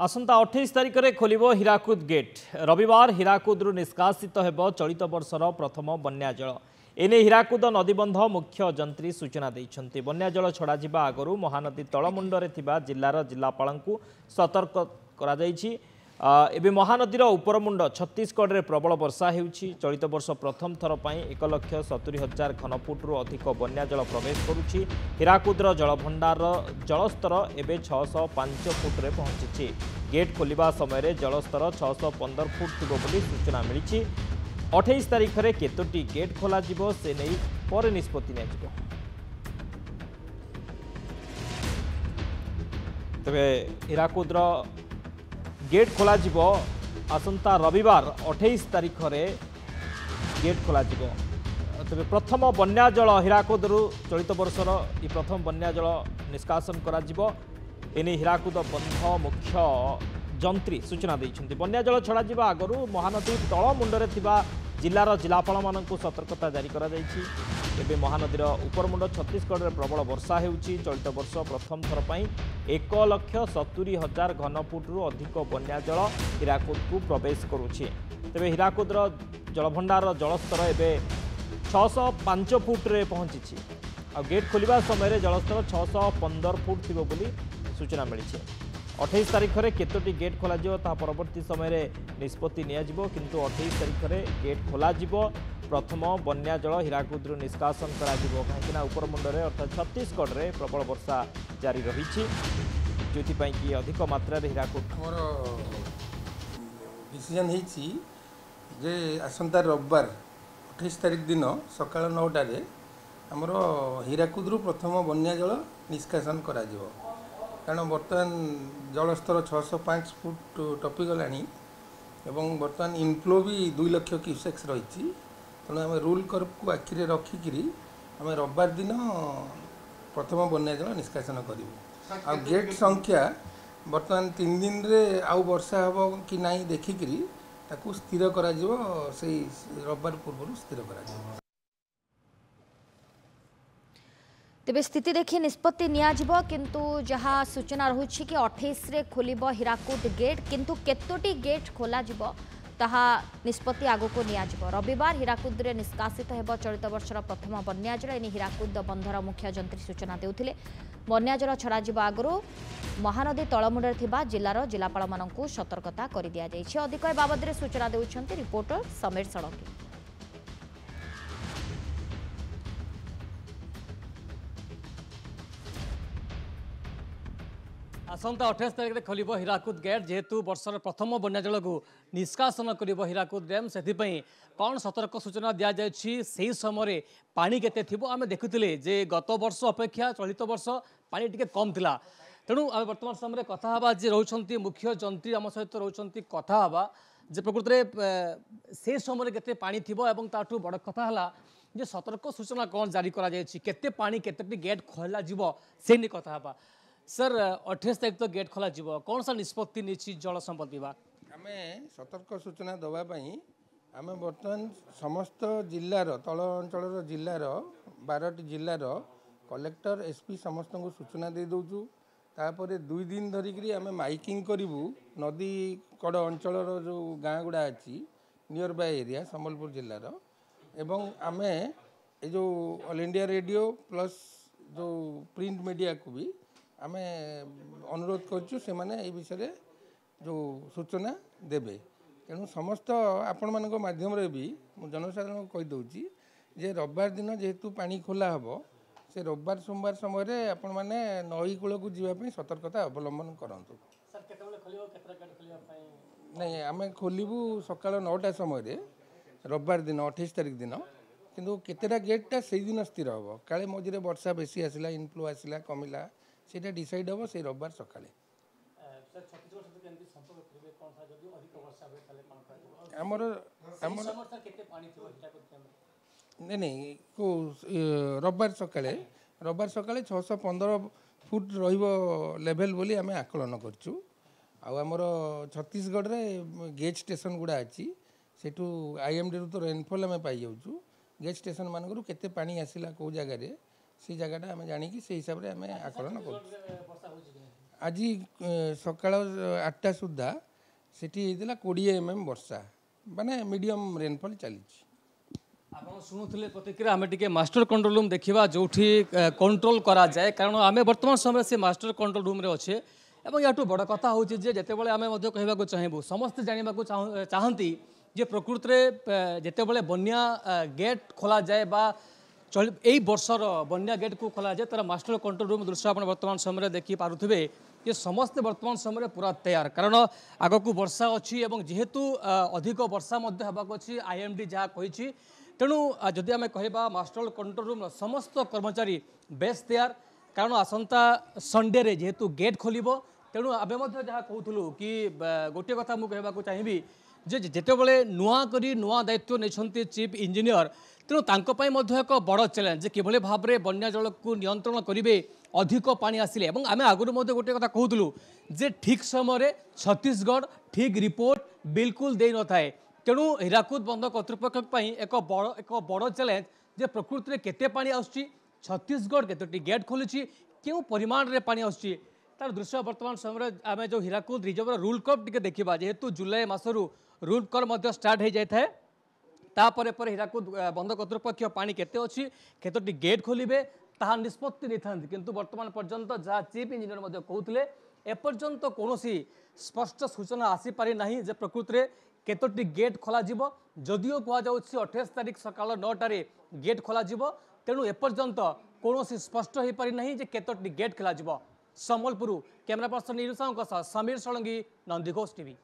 आसंता 28 तारिख में खोलिबो हीराकुद गेट। रविवार हीराकुद्रु निष्कासित हेबो चलित वर्षर प्रथम बन्या जल। एने हीराकुद नदीबंध मुख्य जंत्री सूचना देइछन्ति। बन्या जल छड़ा जिबा आगरु महानदी तळमुंडरे थिबा जिल्लार जिल्लापालंकु सतर्क करा जाइछि। एबे महानदीर उपरमुंड छत्तीसगढ़ में प्रबल वर्षा हेउछि। चलित वर्ष प्रथम थर पई 1,70,000 घनफुट्रु अधिक बन्या जल प्रवेश करुछि। हीराकुद्र जलभंडार जलस्तर एबे 605 फुट रे पहुंचिछि। गेट खोलिबा समय जलस्तर 615 फुट थिबो बोली सूचना मिलिछि। 28 तारिख में केतोटी गेट खोला जिवो से नै पर निष्पत्ति नै जिवो। तबे हीराकुद्र गेट खोला जिवो आसंता रविवार 28 तारिख में गेट खोला जिवो। तबे प्रथम बन्या जल हीराकुदरु चलित वर्षर ई प्रथम बन्या जल निष्कासन करा जिवो। एने हीराकुद बंध मुख्य जंत्री सूचना देइछन्ति। बन्या जल छड़ा जिबा आगरु महानदी तळ मुंडरे थिबा जिल्लार जिलापाल मानकु सतर्कता जारी करा जाइछि। एबे महानदीर उपरमुंड छत्तीसगढ़ में प्रबल वर्षा हेउछि। चलित वर्ष प्रथम थर पई 1,70,000 घनफुट्रु अधिक बन्या जल हीराकुद को प्रवेश करुछि। तेबे हीराकुद्र जलभंडार जलस्तर एबे 605 फुट रे पहुंचिछि। आ गेट खोलिबा समय जलस्तर 615 फुट थिबो बोली सूचना मिलिछि। 28 तारिख में केतोटी गेट खोल परवर्ती समय निष्पत्ति नियाजिबो, किंतु 28 तारिख में गेट खोल प्रथम बन्या जल हीराकुद्रु निष्कासन करा कहीं उपरमुंडरे अर्थात छत्तीसगढ़ में प्रबल वर्षा जारी रही जो कि अधिक मात्रा हीराकुद डिसीजन जे आसंता रविवार 28 तारिख दिन सका 9टार आमर हीराकुद्रु प्रथम बन्या जल निष्कासन करा कारण बर्तमान जलस्तर 605 फुट टपिगला एवं बर्तमान इनफ्लो भी 2 लाख क्यूसेक्स रही। तेणु आम रूल कर्व को आखिरे रखिकी आम रविवार दिन प्रथम बन्या जल निष्कासन करूँ। आ गेट संख्या बर्तमान 3 दिन रे आउ वर्षा हम कि ना देखिकी ताकू स्थिर करा से रविवार पूर्व स्थिर करा। तेबे स्थिति देखिए निष्पत्ति नियाजिबो, किंतु जहाँ सूचना रहुछि कि 28 रे खोलिबो हीराकुद गेट, किंतु केतोटी गेट खोला जिवो ताहा निष्पत्ति आगो को नियाजिबो। रविवार हीराकुद रे निष्कासित हेबो चलित वर्षर प्रथम बन्या जल। एनि हीराकुद बंधर मुख्य जंत्री सूचना देउथिले। बन्या जल छड़ा जिवो आगरो महानदी तळमुंडरे थिबा जिल्लार जिलापाल मानकु सतर्कता करि दिया जाइछि। अधिक ए बाबद रे सूचना देउछन्ति रिपोर्टर समीर सड़की। आसंता 28 तारिख में खोलिबो हीराकुद गेट। जेहेतु वर्षर प्रथम बन्या जल को निष्कासन करिबो हीराकुद डैम, सेथिपई कौन सतर्क सूचना दिया जायछि सेही समय पानी केते थिबो आमे देखुतिले जे गत वर्ष अपेक्षा चलित वर्ष पानी टिके कम थिला। तेणु आमे वर्तमान समय कथा हबा जे रहउछन्ति मुख्य जंत्री आम सहित रहउछन्ति कथा हबा जे प्रकृत रे से समय केते पानी थिबो एवं ताठू बड़ कथा हला जे सतर्क सूचना कौन जारी करा जायछि केते पानी केतेटी गेट खोला जिवो से नि कथा हबा। सर 28 तारिख तो गेट खोला जीव कौन सा निष्पत्ति नहीं जल संपद विभाग आम सतर्क सूचना देवाई आम बर्तमान समस्त जिलार तल अंचल जिलार 12टी जिलार कलेक्टर एसपी समस्त को सूचना दे दौचु। तापर 2 दिन धरिकी आम माइकिंग करूँ नदी कड़ अंचल जो गाँ गुड़ा अच्छी नियर बाय एरिया संबलपुर जिलार एवं आम ये जो ऑल इंडिया रेडियो प्लस जो प्रिंट मीडिया को भी आम अनुरोध करछु से माने ए विषय जो सूचना देबे। तेणु समस्त आपण मानक माध्यम रे भी जनसाधारण को कहि दउची जे रविवार दिन जेहेतु पानी खोला हबो से रविवार सोमवार समय रे आपण माने नई कूल को जीवा पे सतर्कता अवलंबन करंतु। सर केतबेले खोलियो केतरा गेट खोलियो पई नहीं आम खोलू सकाल 9टा समय रविवार दिन 28 तारिख दिन, किंतु केतेटा गेटा से दिन स्थिर हम काले मझे वर्षा बेसी आसला इनफ्लो आसला कमिला सेटा डिसाइड हम से रविवार सकाले। आमर नहीं नहीं को रविवार सकाले 615 फुट रेवल बोली आम आकलन करछु। आमर छत्तीसगढ़ रे गेज स्टेशन गुड़ा अच्छी सेठू आईएमडी तो रेनफॉल आम पाई जाऊँ। गेज स्टेशन मानक केते पानी आसला कौ जगार से जगह आम जानिकी से हिसाब से आम आकलन कर आज सकाळ 8टा सुधा सेठी होता 20 mm वर्षा माने मीडियम रेनफॉल चली। आप शुणुले प्रतिक्रिया आम टे मास्टर कंट्रोल रूम देखा जो कंट्रोल करा जाए कारण आम बर्तमान समय से मास्टर कंट्रोल रूम रे अच्छे और या बड़ कथा हूँ जिते आम कहवाक चाहबू समस्ते जानवा चाहती जे प्रकृत में जिते बन्या गेट खोल जाए यही वर्षर बन्या गेट को खोल जाए तार मास्टर कंट्रोल रूम दृश्य आप बर्तमान समय देखी पारे ये समस्ते बर्तमान समय पूरा तैयार कारण आग को वर्षा अच्छी जेहेतु अधिक वर्षा होबाक अच्छी IMD जहाँ कही तेणु जदि आम कह मास्टर कंट्रोल रूम समस्त कर्मचारी बेस तैयार कारण आसंता संडे रे जेहेतु गेट खोल तेणु आम जहाँ कहूँ कि गोटे कथा मुझे कहवाक चाहिए जिते नुआ दायित्व नहीं चीफ इंजीनियर तेणु एक बड़ चैलेंज किभली भाव में बन्या जल को नियंत्रण करेंगे अधिक पानी आसिले आम आगुरी गोटे कथा कहूँ जे ठीक समय छत्तीसगढ़ ठीक रिपोर्ट बिल्कुल दे न थाए तेणु हीराकुद बंध कर्तृपक्ष एक बड़ चैलेंज जे प्रकृत में केते पानी आसुची छत्तीसगढ़ केतोटी गेट खोलुची क्यों परिमाण रे पानी आसुची तार दृश्य वर्तमान समय आम जो Hirakud reserve rule curve T देखा जेहेतु जुलाई मासरू रूल कर्व स्टार्ट हो जाए तापर पर हीराकुद बंध कर्तृपक्ष पानी केते अच्छी केतोटी गेट खोलिबे ताहा निष्पत्ति नहीं था किंतु वर्तमान पर्यंत जहाँ चीफ इंजीनियर कहते एपर्यंत कौन स्पष्ट सूचना आसीपारी ना जे प्रकृत में केतोटी गेट खोल जदिओ कहुच्छे 28 तारिख सकाल 9टार गेट खोल तेणु एपर्यंत कौन स्पष्ट हो पारि ना जे केतोटी गेट खोल सम्बलपुर कैमरा पर्सन नील साहू समीर षडंगी नंदीघोष टीवी।